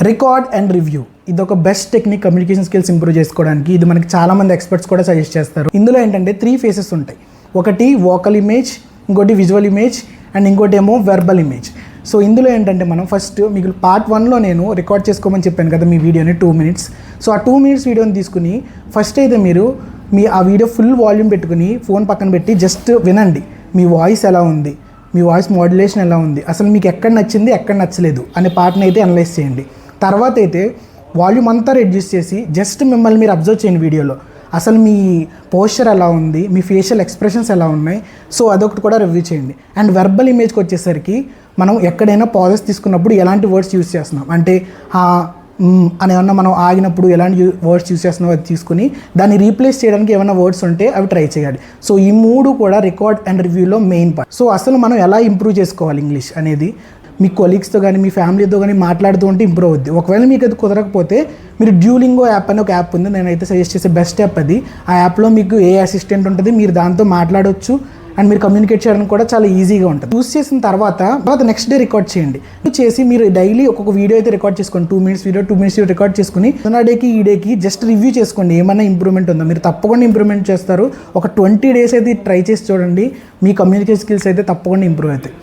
Record and review ఇది ఒక best technique communication skills improve చేసుకోవడానికి. ఇది మనకి చాలామంది ఎక్స్పర్ట్స్ కూడా సజెస్ట్ చేస్తారు. ఇందులో ఏంటంటే 3 ఫేసెస్ ఉంటాయి. ఒకటి వోకల్ ఇమేజ్, ఇంకోటి విజువల్ ఇమేజ్ అండ్ ఇంకోటి ఏమో వెర్బల్ ఇమేజ్. సో ఇందులో ఏంటంటే మనం ఫస్ట్ మీకు పార్ట్ 1లో నేను రికార్డ్ చేసుకోమని చెప్పాను కదా మీ వీడియోని 2 minutes. సో ఆ 2 minutes వీడియోని తీసుకుని ఫస్ట్ అయితే మీరు ఆ వీడియో ఫుల్ వాల్యూమ్ పెట్టుకుని ఫోన్ పక్కన పెట్టి జస్ట్ వినండి. మీ వాయిస్ ఎలా ఉంది, మీ వాయిస్ మాడ్యులేషన్ ఎలా ఉంది, అసలు మీకు ఎక్కడ నచ్చింది ఎక్కడ నచ్చలేదు అనే పార్ట్ని అయితే అనలైజ్ చేయండి. తర్వాత అయితే వాల్యూమ్ అంతా రెడ్యూస్ చేసి జస్ట్ మిమ్మల్ని మీరు అబ్జర్వ్ చేయండి వీడియోలో. అసలు మీ పోస్చర్ ఎలా ఉంది, మీ ఫేషియల్ ఎక్స్ప్రెషన్స్ ఎలా ఉన్నాయి, సో అదొకటి కూడా రివ్యూ చేయండి. అండ్ వెర్బల్ ఇమేజ్కి వచ్చేసరికి మనం ఎక్కడైనా పాజెస్ తీసుకున్నప్పుడు ఎలాంటి వర్డ్స్ యూస్ చేస్తున్నాం అంటే అని ఏమన్నా మనం ఆగినప్పుడు ఎలాంటి వర్డ్స్ యూస్ చేస్తున్నాం అది తీసుకుని దాన్ని రీప్లేస్ చేయడానికి ఏమైనా వర్డ్స్ ఉంటే అవి ట్రై చేయాలి. సో ఈ 3 కూడా రికార్డ్ అండ్ రివ్యూలో మెయిన్ పార్ట్. సో అసలు మనం ఎలా ఇంప్రూవ్ చేసుకోవాలి ఇంగ్లీష్ అనేది మీ కొలీగ్స్తో కానీ మీ ఫ్యామిలీతో కానీ మాట్లాడుతూ ఉంటే ఇంప్రూవ్ అవుద్ది. ఒకవేళ మీకు అది కుదరకపోతే మీరు డ్యూలింగో యాప్ అని ఒక యాప్ ఉంది, నేనైతే సజెస్ట్ చేసే బెస్ట్ యాప్ అది. ఆ యాప్లో మీకు ఏ అసిస్టెంట్ ఉంటుంది, మీరు దాంతో మాట్లాడవచ్చు అండ్ మీరు కమ్యూనికేట్ చేయడానికి కూడా చాలా ఈజీగా ఉంటుంది. యూస్ చేసిన తర్వాత నెక్స్ట్ డే రికార్డ్ చేయండి. చేసి మీరు డైలీ ఒక్కొక్క వీడియో అయితే రికార్డ్ చేసుకోండి. 2 minutes వీడియో 2 minutes రికార్డ్ చేసుకుని ఆ డేకి ఈ డేకి జస్ట్ రివ్యూ చేసుకోండి. ఏమైనా ఇంప్రూవ్మెంట్ ఉందో మీరు తప్పకుండా ఇంప్రూవ్మెంట్ చేస్తారు. ఒక 20 days అయితే ట్రై చేసి చూడండి. మీ కమ్యూనికేషన్ స్కిల్స్ అయితే తప్పకుండా ఇంప్రూవ్ అవుతాయి.